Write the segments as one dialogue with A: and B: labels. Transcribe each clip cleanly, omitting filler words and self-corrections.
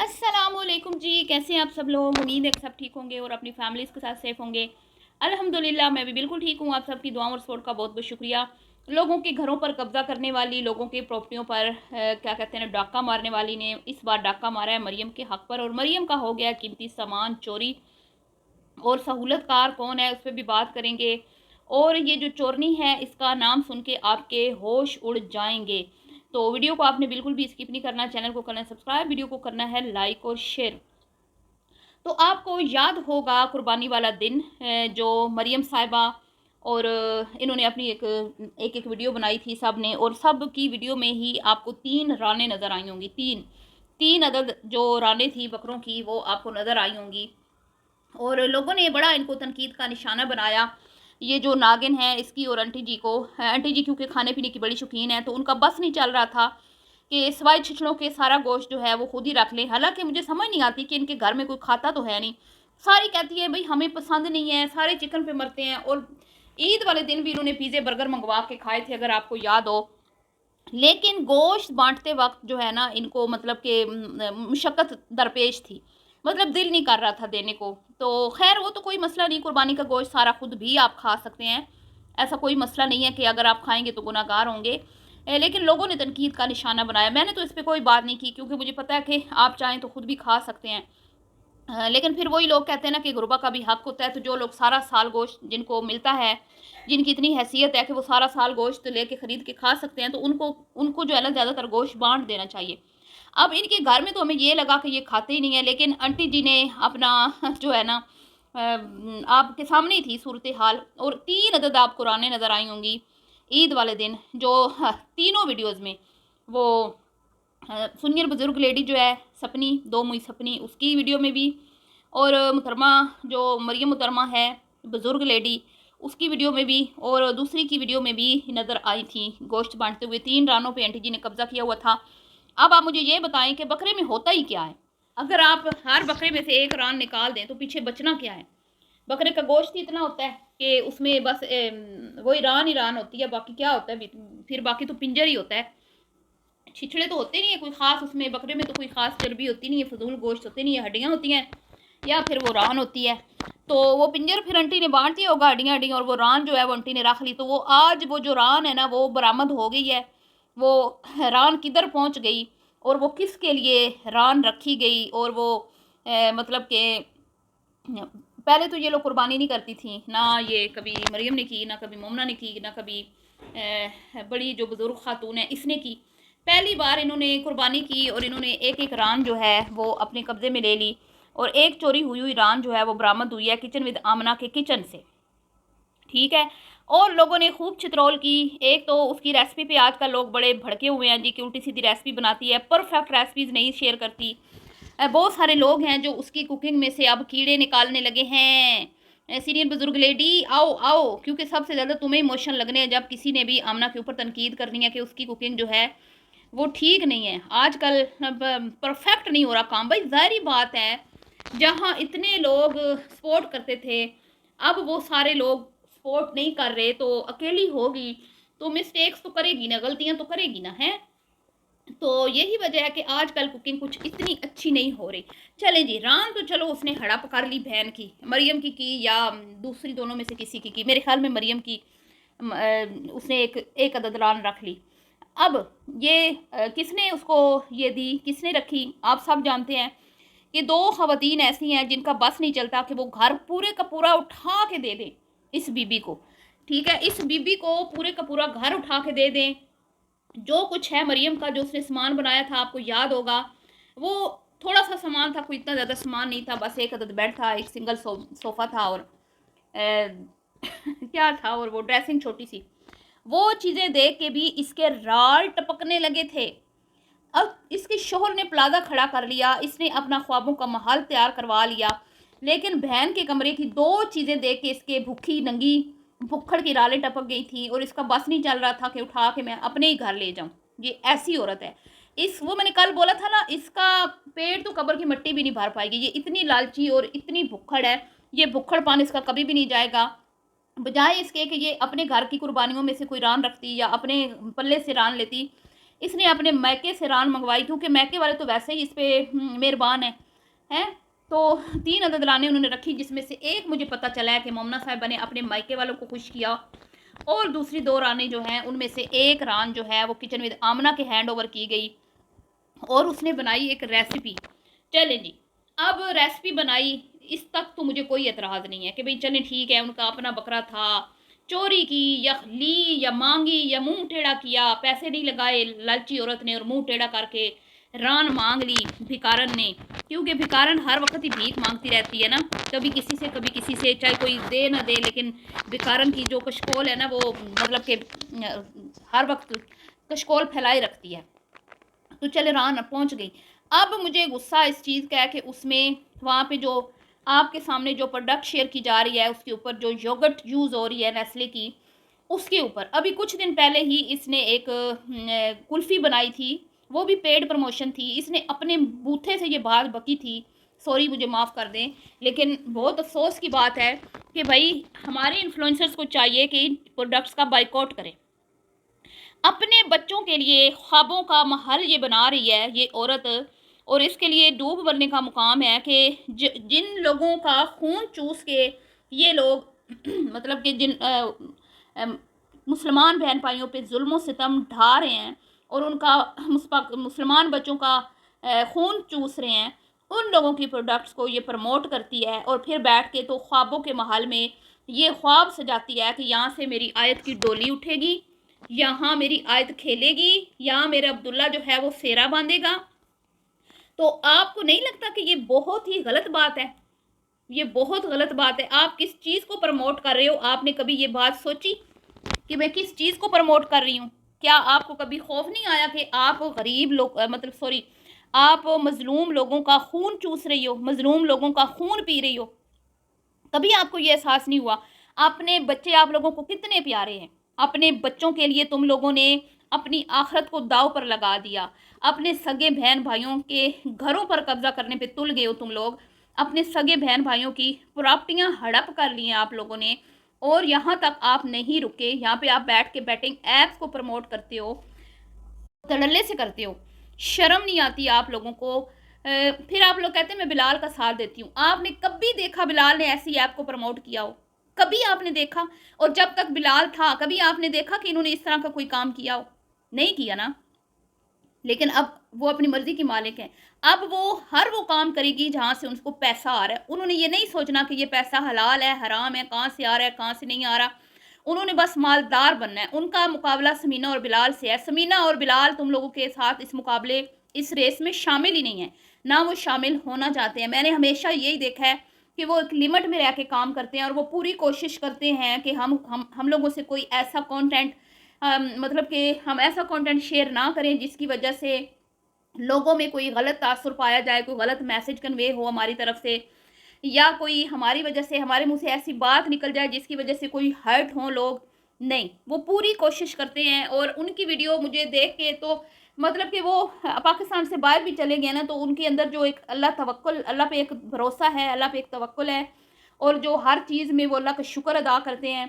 A: अस्सलामुअलैकुम जी, कैसे हैं आप सब लोग। उम्मीद है कि सब ठीक होंगे और अपनी फैमिलीज़ के साथ सेफ़ होंगे। अल्हम्दुलिल्लाह मैं भी बिल्कुल ठीक हूँ। आप सबकी दुआओं और सपोर्ट का बहुत बहुत शुक्रिया। लोगों के घरों पर कब्ज़ा करने वाली, लोगों के प्रॉपर्टियों पर क्या कहते हैं ना, डाका मारने वाली ने इस बार डाका मारा है मरियम के हक़ पर, और मरियम का हो गया कीमती सामान चोरी। और सहूलतकार कौन है उस पर भी बात करेंगे। और ये जो चोरनी है इसका नाम सुन के आपके होश उड़ जाएंगे। तो वीडियो को आपने बिल्कुल भी स्किप नहीं करना, चैनल को करना है सब्सक्राइब, वीडियो को करना है लाइक और शेयर। तो आपको याद होगा कुर्बानी वाला दिन, जो मरियम साहिबा और इन्होंने अपनी एक वीडियो बनाई थी सब ने, और सब की वीडियो में ही आपको 3 रानें नज़र आई होंगी। तीन तीन अदद जो रानें थी बकरों की वो आपको नज़र आई होंगी। और लोगों ने बड़ा इनको तनकीद का निशाना बनाया, ये जो नागिन है इसकी और आंटी जी को। आंटी जी क्योंकि खाने पीने की बड़ी शौकीन है तो उनका बस नहीं चल रहा था कि सिवाय छिछड़ों के सारा गोश्त जो है वो खुद ही रख लें। हालांकि मुझे समझ नहीं आती कि इनके घर में कोई खाता तो है नहीं। सारी कहती है भाई हमें पसंद नहीं है, सारे चिकन पे मरते हैं। और ईद वाले दिन भी इन्होंने पिज़्ज़े बर्गर मंगवा के खाए थे, अगर आपको याद हो। लेकिन गोश्त बांटते वक्त जो है ना इनको मतलब कि मुशक्क़त दरपेश थी, मतलब दिल नहीं कर रहा था देने को। तो खैर वो तो कोई मसला नहीं, कुर्बानी का गोश्त सारा खुद भी आप खा सकते हैं, ऐसा कोई मसला नहीं है कि अगर आप खाएंगे तो गुनाहगार होंगे। लेकिन लोगों ने तनकीद का निशाना बनाया। मैंने तो इस पर कोई बात नहीं की क्योंकि मुझे पता है कि आप चाहें तो खुद भी खा सकते हैं। लेकिन फिर वही लोग कहते हैं ना कि गुरबा का भी हक होता है। तो जो लोग सारा साल गोश्त जिनको मिलता है, जिनकी इतनी हैसियत है कि वो सारा साल गोश्त लेके ख़रीद के खा सकते हैं, तो उनको उनको जो है ना ज़्यादातर गोश्त बांट देना चाहिए। अब इनके घर में तो हमें ये लगा कि ये खाते ही नहीं है, लेकिन आंटी जी ने अपना जो है ना आपके सामने ही थी सूरत हाल। और 3 अदद आपको रानें नज़र आई होंगी ईद वाले दिन, जो तीनों वीडियोज़ में वो सीनियर बुज़ुर्ग लेडी जो है सपनी, दो मुई सपनी, उसकी वीडियो में भी, और मुहतरमा जो मरियम मुहतरमा है बुज़ुर्ग लेडी, उसकी वीडियो में भी, और दूसरी की वीडियो में भी नज़र आई थी गोश्त बांटते हुए। 3 रानों पे आंटी जी ने कब्ज़ा किया हुआ था। अब आप मुझे ये बताएं कि बकरे में होता ही क्या है। अगर आप हर बकरे में से एक रान निकाल दें तो पीछे बचना क्या है। बकरे का गोश्त ही इतना होता है कि उसमें बस वही रान ही रान होती है, बाकी क्या होता है फिर बाकी तो पिंजर ही होता है। छिछड़े तो होते नहीं है कोई ख़ास, उसमें बकरे में तो कोई ख़ास चर्बी होती नहीं है, फजूल गोश्त होते नहीं है, हड्डियाँ होती हैं या फिर वो रान होती है। तो वो पिंजर फिर आंटी ने बांट दिया होगा हड्डियाँ हड्डियाँ, और वो रान जो है वो आंटी ने रख ली। तो वो आज वो जो रान है ना वो बरामद हो गई है। वो रान किधर पहुंच गई और वो किसके लिए रान रखी गई, और वो मतलब कि पहले तो ये लोग कुर्बानी नहीं करती थी ना, ये कभी मरियम ने की, ना कभी मोमना ने की, ना कभी बड़ी जो बुज़ुर्ग खातून है इसने की। पहली बार इन्होंने कुर्बानी की और इन्होंने एक एक रान जो है वो अपने कब्ज़े में ले ली। और एक चोरी हुई हुई रान जो है वो बरामद हुई है किचन विद आमना के किचन से, ठीक है। और लोगों ने खूब चित्रोल की। एक तो उसकी रेसिपी पे आजकल लोग बड़े भड़के हुए हैं जी कि उल्टी सीधी रेसिपी बनाती है, परफेक्ट रेसिपीज़ नहीं शेयर करती। बहुत सारे लोग हैं जो उसकी कुकिंग में से अब कीड़े निकालने लगे हैं। सीनियर बुजुर्ग लेडी आओ आओ, क्योंकि सबसे ज़्यादा तुम्हें इमोशन लगने हैं जब किसी ने भी आमना के ऊपर तनकीद करनी है कि उसकी कुकिंग जो है वो ठीक नहीं है। आजकल परफेक्ट नहीं हो रहा काम। भाई ज़ाहिर बात है, जहाँ इतने लोग सपोर्ट करते थे अब वो सारे लोग सपोर्ट नहीं कर रहे, तो अकेली होगी तो मिस्टेक्स तो करेगी ना, गलतियाँ तो करेगी ना, है। तो यही वजह है कि आजकल कुकिंग कुछ इतनी अच्छी नहीं हो रही। चलें जी, रान तो चलो उसने हड़प कर ली बहन की, मरियम की या दूसरी दोनों में से किसी की मेरे ख्याल में मरियम की। उसने एक एक अदद रान रख ली। अब ये किसने उसको ये दी, किसने रखी, आप सब जानते हैं कि 2 ख़वातीन ऐसी हैं जिनका बस नहीं चलता कि वो घर पूरे का पूरा उठा के दे दें इस बीबी को, ठीक है। इस बीबी को पूरे का पूरा घर उठा के दे दें। जो कुछ है मरियम का जो उसने सामान बनाया था आपको याद होगा, वो थोड़ा सा सामान था, कोई इतना ज़्यादा सामान नहीं था, बस एक अदद बेड था, एक सिंगल सोफ़ा था, और क्या था, और वो ड्रेसिंग छोटी सी। वो चीज़ें देख के भी इसके राल टपकने लगे थे। अब इसके शोहर ने प्लाजा खड़ा कर लिया, इसने अपना ख्वाबों का महल तैयार करवा लिया, लेकिन बहन के कमरे की 2 चीज़ें देख के इसके भूखी नंगी भुक्खड़ की रालें टपक गई थी, और इसका बस नहीं चल रहा था कि उठा के मैं अपने ही घर ले जाऊं। ये ऐसी औरत है। इस वो मैंने कल बोला था ना, इसका पेट तो कब्र की मिट्टी भी नहीं भर पाएगी। ये इतनी लालची और इतनी भुक्खड़ है, ये भुक्खड़पन इसका कभी भी नहीं जाएगा। बजाय इसके कि ये अपने घर की कुर्बानियों में से कोई रान रखती या अपने पल्ले से रान लेती, इसने अपने मैके से रान मंगवाई, क्योंकि मैके वाले तो वैसे ही इस पर मेहरबान हैं। तो 3 अदद रानें उन्होंने रखी, जिसमें से एक मुझे पता चला है कि मोमना साहिबा ने अपने मायके वालों को खुश किया, और दूसरी 2 रानें जो हैं उनमें से एक रान जो है वो किचन विद आमना के हैंड ओवर की गई, और उसने बनाई एक रेसिपी। चलें जी, अब रेसिपी बनाई, इस तक तो मुझे कोई एतराज़ नहीं है कि भाई चलें ठीक है, उनका अपना बकरा था, चोरी की या ली या मांगी या मुंह टेढ़ा किया, पैसे नहीं लगाए लालची औरत ने और मुंह टेढ़ा करके रान मांग ली भिकारन ने, क्योंकि भिकारन हर वक्त ही भीख मांगती रहती है ना, कभी किसी से कभी किसी से, चाहे कोई दे ना दे, लेकिन भिकारन की जो कशकोल है ना वो मतलब कि हर वक्त कशकोल फैलाए रखती है। तो चले रान पहुंच गई। अब मुझे गुस्सा इस चीज़ का है कि उसमें वहाँ पे जो आपके सामने जो प्रोडक्ट शेयर की जा रही है उसके ऊपर जो योगर्ट यूज़ हो रही है नेस्ले की, उसके ऊपर अभी कुछ दिन पहले ही इसने एक कुल्फ़ी बनाई थी, वो भी पेड प्रमोशन थी। इसने अपने बूथे से ये बात बकी थी, सॉरी मुझे माफ़ कर दें, लेकिन बहुत अफसोस की बात है कि भाई हमारे इन्फ्लुएंसर्स को चाहिए कि इन प्रोडक्ट्स का बाइकआउट करें। अपने बच्चों के लिए ख्वाबों का महल ये बना रही है ये औरत, और इसके लिए डूब मरने का मुकाम है कि जिन लोगों का खून चूस के ये लोग मतलब कि जिन मुसलमान बहन भाइयों पे जुल्म सितम ढा रहे हैं और उनका मुसलमान बच्चों का खून चूस रहे हैं, उन लोगों की प्रोडक्ट्स को ये प्रमोट करती है, और फिर बैठ के तो ख्वाबों के महल में ये ख्वाब सजाती है कि यहाँ से मेरी आयत की डोली उठेगी, यहाँ मेरी आयत खेलेगी, यहाँ मेरा अब्दुल्ला जो है वो सेरा बांधेगा। तो आपको नहीं लगता कि ये बहुत ही गलत बात है? ये बहुत गलत बात है। आप किस चीज़ को प्रमोट कर रहे हो? आपने कभी ये बात सोची कि मैं किस चीज़ को प्रमोट कर रही हूँ? क्या आपको कभी खौफ नहीं आया कि आप गरीब लोग मतलब सॉरी आप मजलूम लोगों का खून चूस रही हो, मजलूम लोगों का खून पी रही हो? कभी आपको ये एहसास नहीं हुआ? अपने बच्चे आप लोगों को कितने प्यारे हैं, अपने बच्चों के लिए तुम लोगों ने अपनी आखिरत को दाव पर लगा दिया, अपने सगे बहन भाइयों के घरों पर कब्जा करने पे तुल गए हो तुम लोग, अपने सगे बहन भाइयों की प्रॉपर्टियां हड़प कर ली हैं आप लोगों ने, और यहाँ तक आप नहीं रुके, यहाँ पे आप बैठ के बैटिंग ऐप्स को प्रमोट करते हो, धड़ल्ले से करते हो, शर्म नहीं आती आप लोगों को। फिर आप लोग कहते हैं मैं बिलाल का साथ देती हूँ। आपने कभी देखा बिलाल ने ऐसी ऐप को प्रमोट किया हो? कभी आपने देखा? और जब तक बिलाल था कभी आपने देखा कि इन्होंने इस तरह का कोई काम किया हो? नहीं किया ना। लेकिन अब वो अपनी मर्जी की मालिक है। अब वो हर वो काम करेगी जहाँ से उनको पैसा आ रहा है। उन्होंने ये नहीं सोचना कि ये पैसा हलाल है, हराम है, कहाँ से आ रहा है, कहाँ से नहीं आ रहा। उन्होंने बस मालदार बनना है। उनका मुकाबला समीना और बिलाल से है। समीना और बिलाल तुम लोगों के साथ इस मुकाबले इस रेस में शामिल ही नहीं है, ना वो शामिल होना चाहते हैं। मैंने हमेशा यही देखा है कि वो एक लिमिट में रह के काम करते हैं, और वो पूरी कोशिश करते हैं कि हम लोगों से कोई ऐसा कंटेंट मतलब कि हम ऐसा कंटेंट शेयर ना करें जिसकी वजह से लोगों में कोई गलत तासुर पाया जाए, कोई गलत मैसेज कन्वे हो हमारी तरफ से, या कोई हमारी वजह से हमारे मुंह से ऐसी बात निकल जाए जिसकी वजह से कोई हर्ट हो लोग। नहीं, वो पूरी कोशिश करते हैं, और उनकी वीडियो मुझे देख के तो मतलब कि वो पाकिस्तान से बाहर भी चले गए ना, तो उनके अंदर जो एक अल्लाह पे एक भरोसा है, अल्लाह पे एक तवक्कुल है, और जो हर चीज़ में वो अल्लाह का शुक्र अदा करते हैं।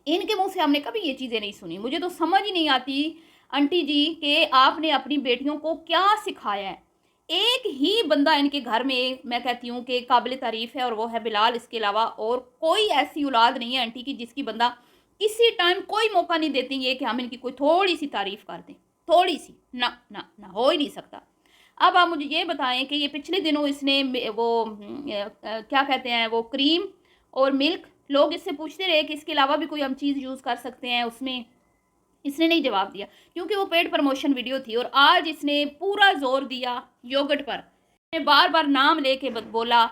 A: इनके मुंह से हमने कभी ये चीज़ें नहीं सुनी। मुझे तो समझ ही नहीं आती आंटी जी कि आपने अपनी बेटियों को क्या सिखाया है। एक ही बंदा इनके घर में मैं कहती हूँ कि काबिल तारीफ़ है, और वो है बिलाल। इसके अलावा और कोई ऐसी औलाद नहीं है आंटी की जिसकी बंदा किसी टाइम कोई मौका नहीं देती ये कि हम इनकी कोई थोड़ी सी तारीफ़ कर दें, थोड़ी सी ना ना ना, हो ही नहीं सकता। अब आप मुझे ये बताएं कि ये पिछले दिनों इसने वो क्या कहते हैं वो क्रीम और मिल्क, लोग इससे पूछते रहे कि इसके अलावा भी कोई हम चीज़ यूज़ कर सकते हैं उसमें, इसने नहीं जवाब दिया क्योंकि वो पेड प्रमोशन वीडियो थी। और आज इसने पूरा जोर दिया योगर्ट पर, बार बार नाम लेके बोला,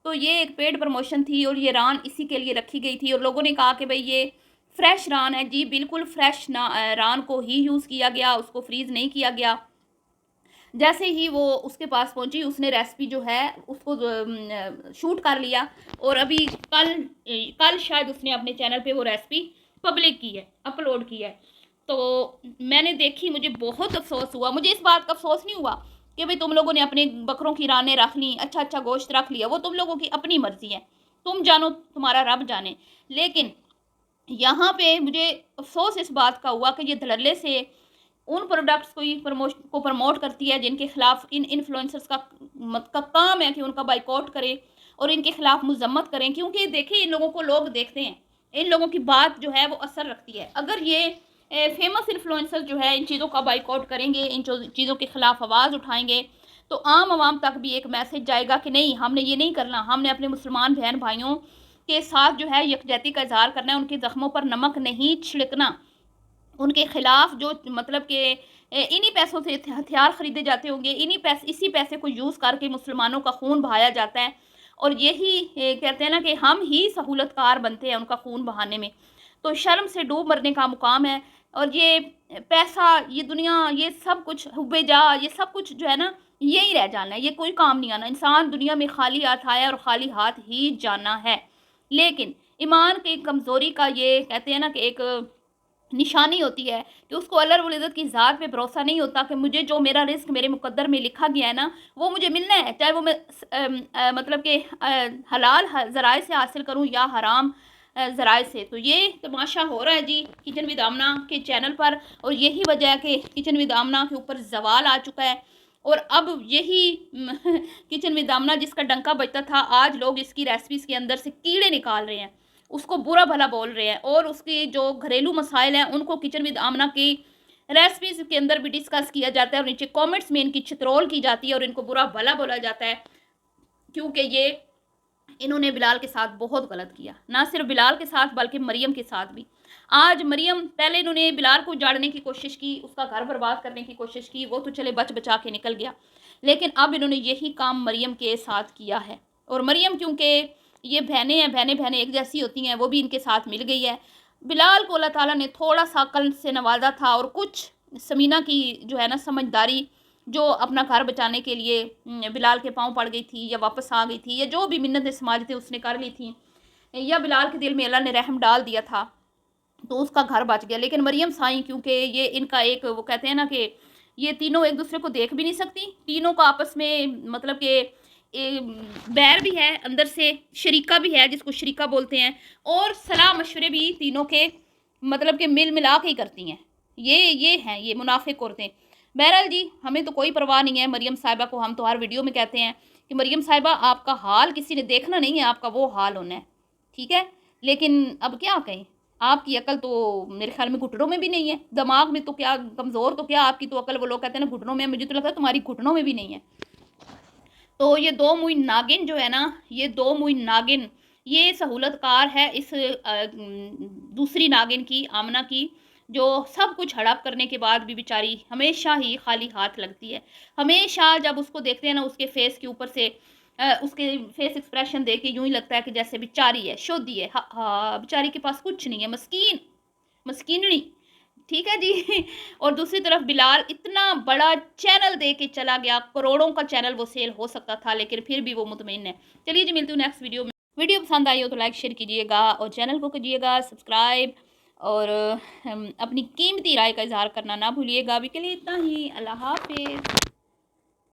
A: तो ये एक पेड प्रमोशन थी और ये रान इसी के लिए रखी गई थी। और लोगों ने कहा कि भाई ये फ्रेश रान है। जी बिल्कुल फ्रेश रान को ही यूज़ किया गया, उसको फ्रीज़ नहीं किया गया। जैसे ही वो उसके पास पहुंची उसने रेसिपी जो है उसको शूट कर लिया, और अभी कल शायद उसने अपने चैनल पे वो रेसिपी पब्लिक की है, अपलोड की है। तो मैंने देखी, मुझे बहुत अफसोस हुआ। मुझे इस बात का अफसोस नहीं हुआ कि भाई तुम लोगों ने अपने बकरों की रानें रख ली, अच्छा अच्छा गोश्त रख लिया, वो तुम लोगों की अपनी मर्जी है, तुम जानो तुम्हारा रब जाने। लेकिन यहाँ पे मुझे अफसोस इस बात का हुआ कि ये धड़ल्ले से उन प्रोडक्ट्स को प्रमोट करती है जिनके खिलाफ इन इन्फ्लुएंसर्स का काम है कि उनका बाइकआउट करें और इनके खिलाफ मजम्मत करें, क्योंकि देखिए इन लोगों को लोग देखते हैं, इन लोगों की बात जो है वो असर रखती है। अगर ये फेमस इन्फ्लुएंसर जो है इन चीज़ों का बाइकआउट करेंगे, इन चीज़ों के खिलाफ आवाज़ उठाएंगे, तो आम आवाम तक भी एक मैसेज जाएगा कि नहीं, हमने ये नहीं करना, हमने अपने मुसलमान बहन भाइयों के साथ जो है यकजहती का इजहार करना है, उनके ज़ख्मों पर नमक नहीं छिड़कना, उनके खिलाफ जो मतलब कि इन्हीं पैसों से हथियार ख़रीदे जाते होंगे, इसी पैसे को यूज़ करके मुसलमानों का खून बहाया जाता है, और यही कहते हैं ना कि हम ही सहूलतकार बनते हैं उनका खून बहाने में। तो शर्म से डूब मरने का मुकाम है। और ये पैसा, ये दुनिया, ये सब कुछ हुब्बे-जा, ये सब कुछ जो है ना, यही रह जाना है, ये कोई काम नहीं आना। इंसान दुनिया में खाली हाथ आया और खाली हाथ ही जाना है। लेकिन ईमान की कमज़ोरी का ये कहते हैं ना कि एक निशानी होती है कि उसको अल्लाह रब्बुल इज़्ज़त की ज़ात पे भरोसा नहीं होता कि मुझे जो मेरा रिज़्क मेरे मुक़द्दर में लिखा गया है ना, वो मुझे मिलना है, चाहे वो मैं मतलब कि हलाल ज़राए से हासिल करूँ या हराम ज़राए से। तो ये तमाशा हो रहा है जी किचन विद आमना के चैनल पर, और यही वजह है कि किचन विद आमना के ऊपर ज़वाल आ चुका है। और अब यही किचन विद आमना जिसका डंका बजता था, आज लोग इसकी रेसिपीज़ के अंदर से कीड़े निकाल रहे हैं, उसको बुरा भला बोल रहे हैं, और उसकी जो घरेलू मसाइल हैं उनको किचन विद आमना की रेसिपीज़ के अंदर भी डिस्कस किया जाता है, और नीचे कमेंट्स में इनकी चित्रोल की जाती है और इनको बुरा भला बोला जाता है, क्योंकि ये इन्होंने बिलाल के साथ बहुत गलत किया। ना सिर्फ बिलाल के साथ बल्कि मरियम के साथ भी। आज मरियम, पहले इन्होंने बिलाल को उजाड़ने की कोशिश की, उसका घर बर्बाद करने की कोशिश की, वो तो चले बच बचा के निकल गया, लेकिन अब इन्होंने यही काम मरियम के साथ किया है। और मरियम, क्योंकि ये बहनें हैं, बहनें बहनें एक जैसी होती हैं, वो भी इनके साथ मिल गई है। बिलाल को अल्लाह ताला ने थोड़ा सा अक्ल से नवाजा था, और कुछ समीना की जो है ना समझदारी, जो अपना घर बचाने के लिए बिलाल के पाँव पड़ गई थी या वापस आ गई थी, या जो भी मिन्नतें समाज थे उसने कर ली थी, या बिलाल के दिल में अल्लाह ने रहम डाल दिया था, तो उसका घर बच गया। लेकिन मरियम साईं, क्योंकि ये इनका एक, वो कहते हैं ना कि ये तीनों एक दूसरे को देख भी नहीं सकती, तीनों का आपस में मतलब कि बैर भी है, अंदर से शरीका भी है जिसको शरीका बोलते हैं, और सलाह मशवरे भी तीनों के मतलब कि मिल मिला के ही करती हैं। ये हैं ये मुनाफिक औरतें। बहरहाल जी, हमें तो कोई परवाह नहीं है मरियम साहिबा को, हम तो हर वीडियो में कहते हैं कि मरियम साहिबा, आपका हाल किसी ने देखना नहीं है, आपका वो हाल होना है, ठीक है। लेकिन अब क्या कहें, आपकी अकल तो मेरे ख्याल में घुटनों में भी नहीं है, दिमाग में तो क्या कमज़ोर, तो क्या आपकी तो अकल, वो लोग कहते हैं ना घुटनों में, मुझे तो लगता है तुम्हारी घुटनों में भी नहीं है। तो ये दो मुई नागिन जो है ना, ये दो मुई नागिन, ये सहूलतकार है इस दूसरी नागिन की, आमना की, जो सब कुछ हड़प करने के बाद भी बेचारी हमेशा ही खाली हाथ लगती है। हमेशा जब उसको देखते हैं ना, उसके फेस के ऊपर से उसके फेस एक्सप्रेशन देख के यूँ ही लगता है कि जैसे बेचारी है, शोधी है। हाँ, बेचारी के पास कुछ नहीं है, मस्कीन, मस्कीनड़ी, ठीक है जी। और दूसरी तरफ बिलाल इतना बड़ा चैनल दे के चला गया, करोड़ों का चैनल वो सेल हो सकता था, लेकिन फिर भी वो मुतमईन है। चलिए जी, मिलती हूँ नेक्स्ट वीडियो में। वीडियो पसंद आई हो तो लाइक शेयर कीजिएगा और चैनल को कीजिएगा सब्सक्राइब, और अपनी कीमती राय का इजहार करना ना भूलिएगा। अभी के लिए इतना ही। अल्लाह हाफिज़।